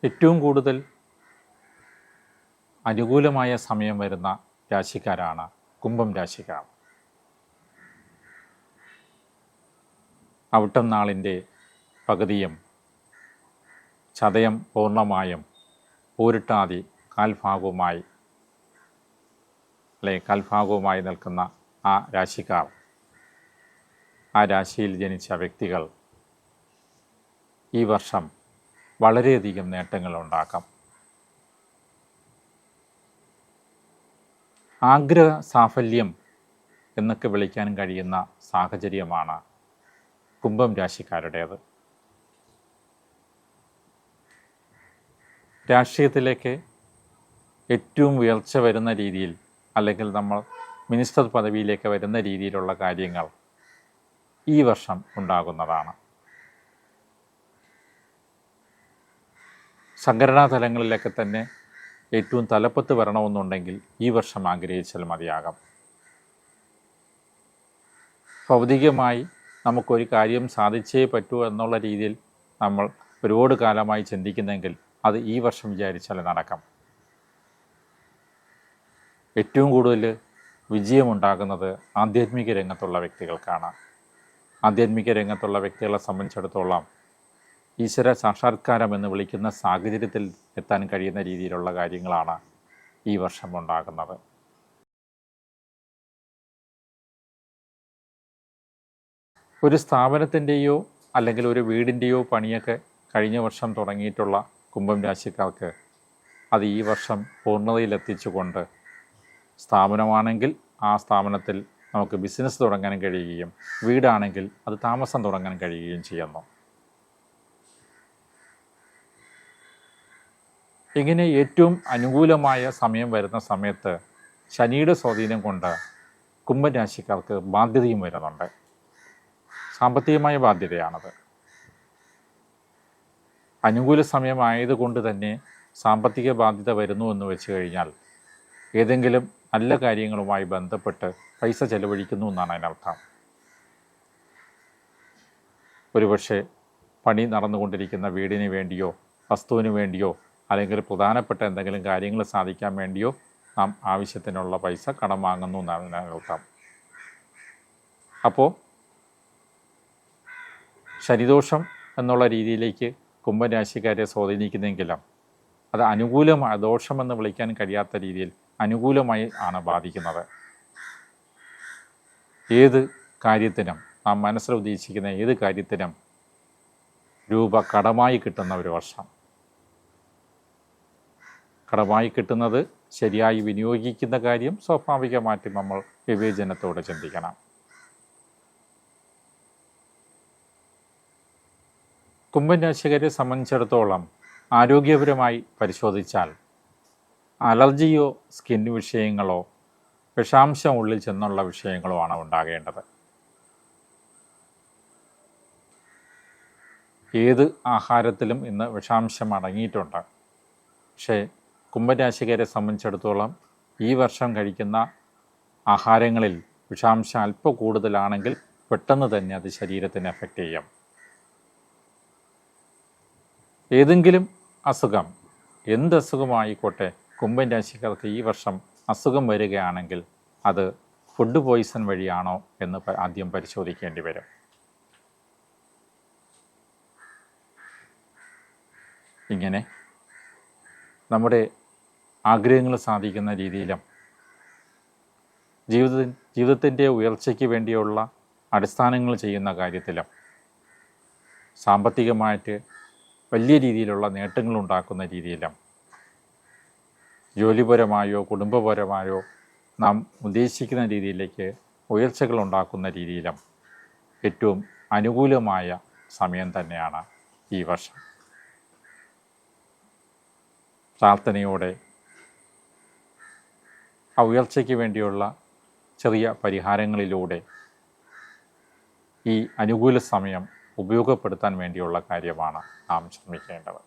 ഏറ്റവും കൂടുതൽ അനുകൂലമായ സമയം വരുന്ന രാശിക്കാരാണ് കുംഭം രാശിക്കാർ. അവിട്ടം നാളിൻ്റെ പകുതിയും ചതയം പൂർണ്ണമായും പൂരിട്ടാതി കാൽഭാഗവുമായി കാൽഭാഗവുമായി നിൽക്കുന്ന ആ രാശിക്കാർ, ആ രാശിയിൽ ജനിച്ച വ്യക്തികൾ ഈ വർഷം വളരെയധികം നേട്ടങ്ങളുണ്ടാക്കാം. ആഗ്രഹ സാഫല്യം എന്നൊക്കെ വിളിക്കാൻ കഴിയുന്ന സാഹചര്യമാണ് കുംഭം രാശിക്കാരുടേത്. രാഷ്ട്രീയത്തിലേക്ക് ഏറ്റവും ഉയർച്ച വരുന്ന രീതിയിൽ, അല്ലെങ്കിൽ നമ്മൾ മിനിസ്റ്റർ പദവിയിലേക്ക് വരുന്ന രീതിയിലുള്ള കാര്യങ്ങൾ ഈ വർഷം ഉണ്ടാകുന്നതാണ്. സംഘടനാ തലങ്ങളിലൊക്കെ തന്നെ ഏറ്റവും തലപ്പത്ത് വരണമെന്നുണ്ടെങ്കിൽ ഈ വർഷം ആഗ്രഹിച്ചാൽ മതിയാകാം. ഭൗതികമായി നമുക്കൊരു കാര്യം സാധിച്ചേ പറ്റൂ എന്നുള്ള രീതിയിൽ നമ്മൾ ഒരുപാട് കാലമായി ചിന്തിക്കുന്നെങ്കിൽ അത് ഈ വർഷം വിചാരിച്ചാൽ നടക്കാം. ഏറ്റവും കൂടുതൽ വിജയമുണ്ടാകുന്നത് ആധ്യാത്മിക രംഗത്തുള്ള വ്യക്തികൾക്കാണ്. ആധ്യാത്മിക രംഗത്തുള്ള വ്യക്തികളെ സംബന്ധിച്ചിടത്തോളം ഈശ്വര സാക്ഷാത്കാരം എന്ന് വിളിക്കുന്ന സാഹചര്യത്തിൽ എത്താൻ കഴിയുന്ന രീതിയിലുള്ള കാര്യങ്ങളാണ് ഈ വർഷം ഉണ്ടാകുന്നത്. ഒരു സ്ഥാപനത്തിൻ്റെയോ അല്ലെങ്കിൽ ഒരു വീടിൻ്റെയോ പണിയൊക്കെ കഴിഞ്ഞ വർഷം തുടങ്ങിയിട്ടുള്ള കുംഭം രാശിക്കാർക്ക് അത് ഈ വർഷം പൂർണ്ണതയിലെത്തിച്ചുകൊണ്ട്, സ്ഥാപനമാണെങ്കിൽ ആ സ്ഥാപനത്തിൽ നമുക്ക് ബിസിനസ് തുടങ്ങാൻ കഴിയുകയും വീടാണെങ്കിൽ അത് താമസം തുടങ്ങാൻ കഴിയുകയും ചെയ്യുന്നു. ഇങ്ങനെ ഏറ്റവും അനുകൂലമായ സമയം വരുന്ന സമയത്ത് ശനിയുടെ സ്വാധീനം കൊണ്ട് കുംഭം രാശിക്കാർക്ക് ബാധ്യതയും വരുന്നുണ്ട്. സാമ്പത്തികമായ ബാധ്യതയാണത്. അനുകൂല സമയമായതുകൊണ്ട് തന്നെ സാമ്പത്തിക ബാധ്യത വരുന്നു എന്ന് വെച്ച് കഴിഞ്ഞാൽ ഏതെങ്കിലും നല്ല കാര്യങ്ങളുമായി ബന്ധപ്പെട്ട് പൈസ ചെലവഴിക്കുന്നു എന്നാണ് അതിനർത്ഥം. ഒരുപക്ഷെ പണി നടന്നുകൊണ്ടിരിക്കുന്ന വീടിന് വേണ്ടിയോ വസ്തുവിന് വേണ്ടിയോ അല്ലെങ്കിൽ പ്രധാനപ്പെട്ട എന്തെങ്കിലും കാര്യങ്ങൾ സാധിക്കാൻ വേണ്ടിയോ നാം ആവശ്യത്തിനുള്ള പൈസ കടം വാങ്ങുന്നു എന്നാണ് അതിനർത്ഥം. അപ്പോൾ ശനിദോഷം എന്നുള്ള രീതിയിലേക്ക് കുംഭരാശിക്കാരെ സ്വാധീനിക്കുന്നെങ്കിലും അത് അനുകൂലമായ, ദോഷമെന്ന് വിളിക്കാൻ കഴിയാത്ത രീതിയിൽ അനുകൂലമായി ആണ് ബാധിക്കുന്നത്. ഏത് കാര്യത്തിനും, നാം മനസ്സിൽ ഉദ്ദേശിക്കുന്ന ഏത് കാര്യത്തിനും രൂപ കടമായി കിട്ടുന്ന ഒരു വർഷം. കടമായി കിട്ടുന്നത് ശരിയായി വിനിയോഗിക്കുന്ന കാര്യം സ്വാഭാവികമായിട്ട് നമ്മൾ വിവേചനത്തോടെ ചിന്തിക്കണം. കുംഭം രാശിക്കാരെ സംബന്ധിച്ചിടത്തോളം ആരോഗ്യപരമായി പരിശോധിച്ചാൽ അലർജിയോ സ്കിൻ വിഷയങ്ങളോ വിഷാംശം ഉള്ളിൽ ചെന്നുള്ള വിഷയങ്ങളോ ആണ് ഉണ്ടാകേണ്ടത്. ഏത് ആഹാരത്തിലും ഇന്ന് വിഷാംശം അടങ്ങിയിട്ടുണ്ട്. പക്ഷേ കുംഭം രാശിക്കാരെ സംബന്ധിച്ചിടത്തോളം ഈ വർഷം കഴിക്കുന്ന ആഹാരങ്ങളിൽ വിഷാംശം അല്പം കൂടുതലാണെങ്കിൽ പെട്ടെന്ന് തന്നെ അത് ശരീരത്തിന് എഫക്റ്റ് ചെയ്യും. ഏതെങ്കിലും അസുഖം, എന്ത് അസുഖമായിക്കോട്ടെ, കുംഭം രാശിക്കാർക്ക് ഈ വർഷം അസുഖം വരികയാണെങ്കിൽ അത് ഫുഡ് പോയിസൺ വഴിയാണോ എന്ന് ആദ്യം പരിശോധിക്കേണ്ടി വരും. ഇങ്ങനെ നമ്മുടെ ആഗ്രഹങ്ങൾ സാധിക്കുന്ന രീതിയിലും ജീവിതത്തിൻ്റെ ഉയർച്ചയ്ക്ക് വേണ്ടിയുള്ള അടിസ്ഥാനങ്ങൾ ചെയ്യുന്ന കാര്യത്തിലും സാമ്പത്തികമായിട്ട് വലിയ രീതിയിലുള്ള നേട്ടങ്ങൾ ഉണ്ടാക്കുന്ന രീതിയിലും ജോലിപരമായോ കുടുംബപരമായോ നാം ഉദ്ദേശിക്കുന്ന രീതിയിലേക്ക് ഉയർച്ചകൾ ഉണ്ടാക്കുന്ന രീതിയിലും ഏറ്റവും അനുകൂലമായ സമയം തന്നെയാണ് ഈ വർഷം. പ്രാർത്ഥനയോടെ ആ ഉയർച്ചയ്ക്ക് വേണ്ടിയുള്ള ചെറിയ പരിഹാരങ്ങളിലൂടെ ഈ അനുകൂല സമയം ഉപയോഗപ്പെടുത്താൻ വേണ്ടിയുള്ള കാര്യമാണ് നാം ശ്രമിക്കേണ്ടത്.